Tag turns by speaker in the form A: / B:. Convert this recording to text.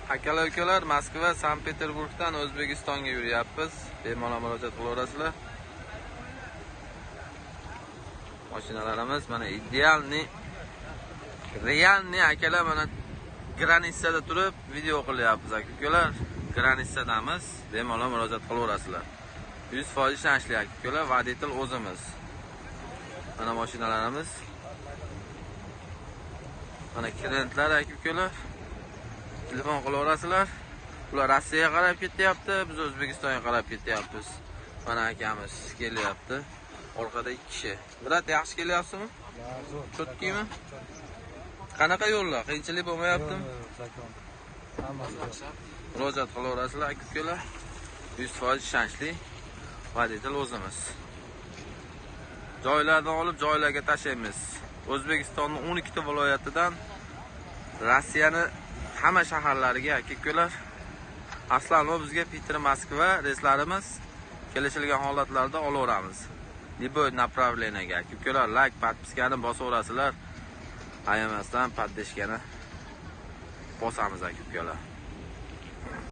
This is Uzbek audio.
A: Akalar ukalar, Moskva, Sankt-Peterburgdan O'zbekistonga yuryapmiz. Bemalol murojaat qilaverasizlar. Mashinalarimiz mana idealni, realni akalar mana granitsada turib video qilyapmiz akalar. Granitsadamiz. Bemalol murojaat qilaverasizlar. 100% ishonchli akalar, voditel o'zimiz. Mana mashinalarimiz. Mana klientlar akalar. Telefon qilaverasizlar. Ular Rossiyaga qarab ketyapti, biz O'zbekistonga qarab ketyapmiz. Mana akamiz kelyapti. Orqada 2 kishi. Brat, yaxshi kelyapsizmi? Cho'tkimi? Qanaqa yo'llar? Qiyinchilik bo'lmayaptimi? Murojaat qilaverasizlar akalar. 100% ishonchli voditel o'zimiz. Joylardan olib joylarga tashlaymiz. O'zbekistonning 12 ta viloyatidan Rossiyani hamma shaharlariga akalar. Aslan bizga Peter Moskva reyslarimiz kelishilgan holatlarda olaveramiz. Liboy направлениyaga akalar, like, podpiskani bosaverasizlar. Ayamasdan poddeshkani bosamiz akalar.